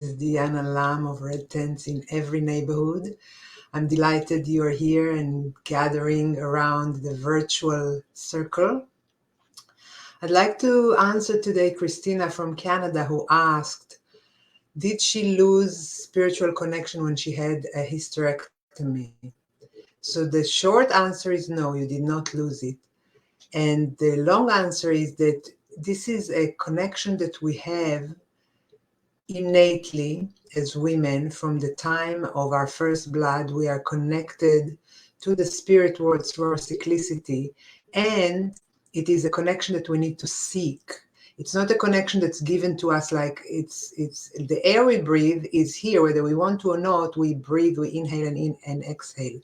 DeAnna Lam of Red Tents in Every Neighborhood. I'm delighted you're here and gathering around the virtual circle. I'd like to answer today Christina from Canada, who asked, did she lose spiritual connection when she had a hysterectomy? So the short answer is no, you did not lose it. And the long answer is that this is a connection that we have innately as women. From the time of our first blood, we are connected to the spirit world through our cyclicity, and it is a connection that we need to seek. It's not a connection that's given to us like it's the air we breathe is here, whether we want to or not. We breathe, we inhale and exhale.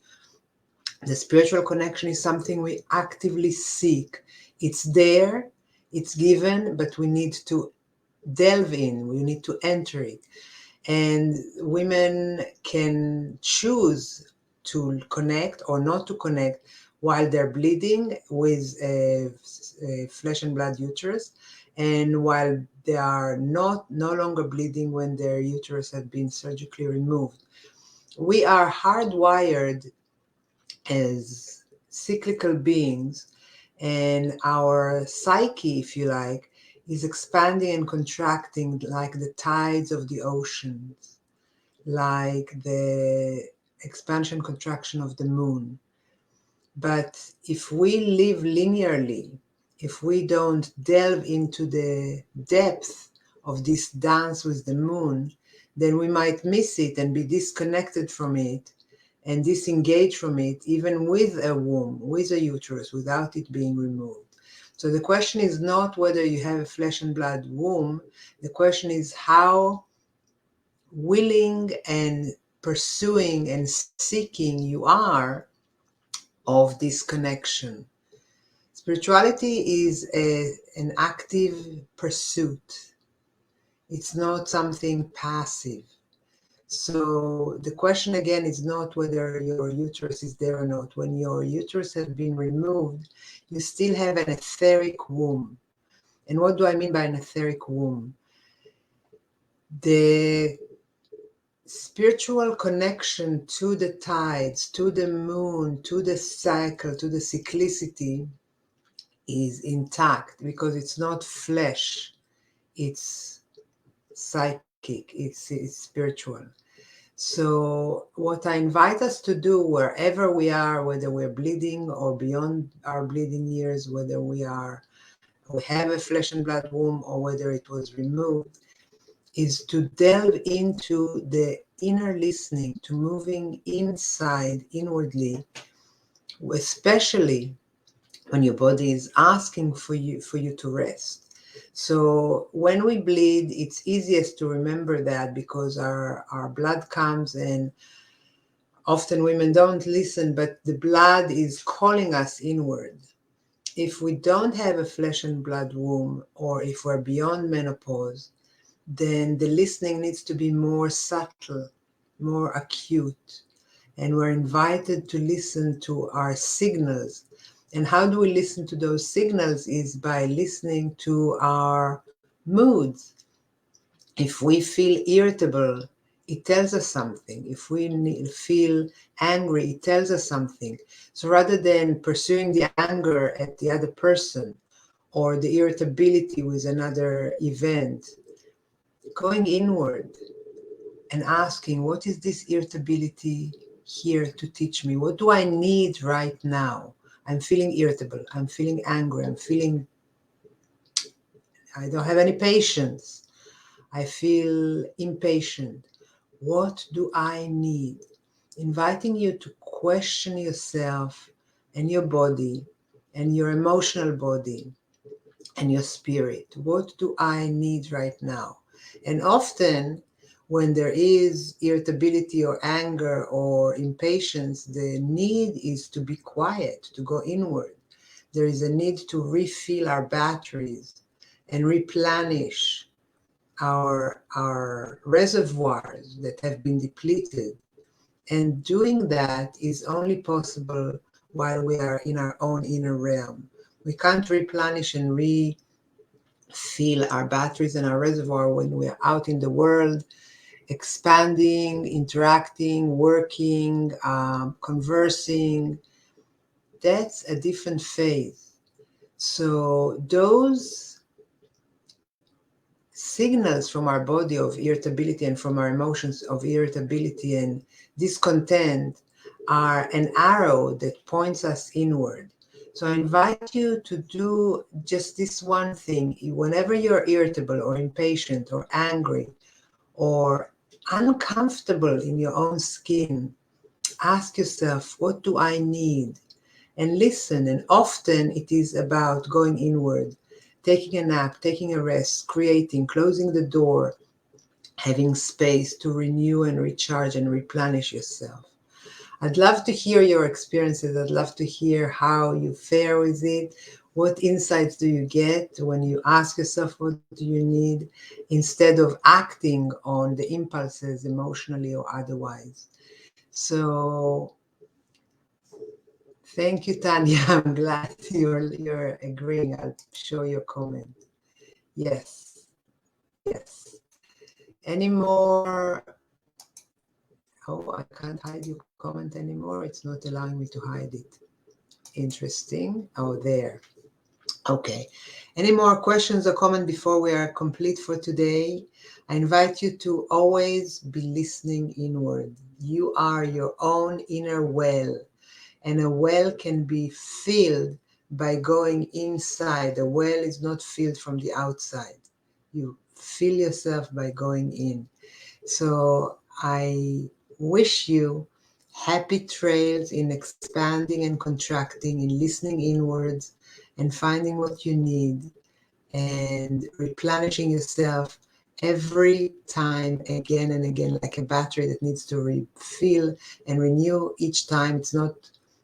The spiritual connection is something we actively seek. It's there, it's given, but we need to delve in, we need to enter it. And women can choose to connect or not to connect while they're bleeding with a flesh and blood uterus, and while they are no longer bleeding when their uterus has been surgically removed. We are hardwired as cyclical beings, and our psyche, if you like, is expanding and contracting like the tides of the oceans, like the expansion contraction of the moon. But if we live linearly, if we don't delve into the depth of this dance with the moon, then we might miss it and be disconnected from it and disengage from it, even with a womb, with a uterus, without it being removed. So the question is not whether you have a flesh and blood womb. The question is how willing and pursuing and seeking you are of this connection. Spirituality is an active pursuit. It's not something passive. So the question again is not whether your uterus is there or not. When your uterus has been removed, you still have an etheric womb. And what do I mean by an etheric womb? The spiritual connection to the tides, to the moon, to the cycle, to the cyclicity is intact because it's not flesh, it's psychic, it's spiritual. So what I invite us to do wherever we are, whether we're bleeding or beyond our bleeding years, whether we have a flesh and blood womb or whether it was removed, is to delve into the inner listening, to moving inside, inwardly, especially when your body is asking for you to rest. So when we bleed, it's easiest to remember that because our blood comes, and often women don't listen, but the blood is calling us inward. If we don't have a flesh and blood womb, or if we're beyond menopause, then the listening needs to be more subtle, more acute. And we're invited to listen to our signals. And how do we listen to those signals is by listening to our moods. If we feel irritable, it tells us something. If we feel angry, it tells us something. So rather than pursuing the anger at the other person or the irritability with another event, going inward and asking, what is this irritability here to teach me? What do I need right now? I'm feeling irritable. I'm feeling angry. I don't have any patience. I feel impatient. What do I need? Inviting you to question yourself and your body and your emotional body and your spirit. What do I need right now? And often when there is irritability or anger or impatience, the need is to be quiet, to go inward. There is a need to refill our batteries and replenish our reservoirs that have been depleted. And doing that is only possible while we are in our own inner realm. We can't replenish and refill our batteries and our reservoir when we're out in the world expanding, interacting, working, conversing. That's a different phase. So those signals from our body of irritability and from our emotions of irritability and discontent are an arrow that points us inward. So I invite you to do just this one thing. Whenever you're irritable or impatient or angry or uncomfortable in your own skin, ask yourself, what do I need? And listen. And often it is about going inward, taking a nap, taking a rest, creating, closing the door, having space to renew and recharge and replenish yourself. I'd love to hear your experiences. I'd love to hear how you fare with it. What insights do you get when you ask yourself, what do you need, instead of acting on the impulses emotionally or otherwise? So thank you, Tanya. I'm glad you're agreeing. I'll show your comment. Yes, yes. Any more? Oh, I can't hide your comment anymore. It's not allowing me to hide it. Interesting. Oh, there. Okay. Any more questions or comment before we are complete for today? I invite you to always be listening inward. You are your own inner well, and a well can be filled by going inside. A well is not filled from the outside. You fill yourself by going in. So I wish you happy trails in expanding and contracting, in listening inwards and finding what you need and replenishing yourself every time, again and again, like a battery that needs to refill and renew each time. It's not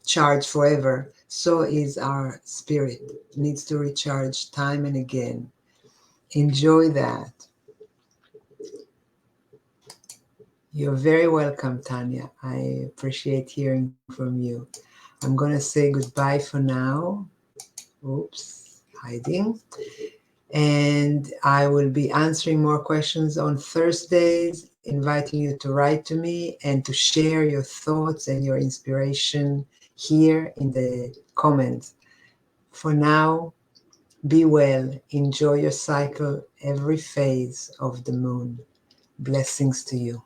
charged forever. So is our spirit. It needs to recharge time and again. Enjoy that. You're very welcome, Tanya. I appreciate hearing from you. I'm going to say goodbye for now. Oops, hiding. And I will be answering more questions on Thursdays, inviting you to write to me and to share your thoughts and your inspiration here in the comments. For now, be well. Enjoy your cycle, every phase of the moon. Blessings to you.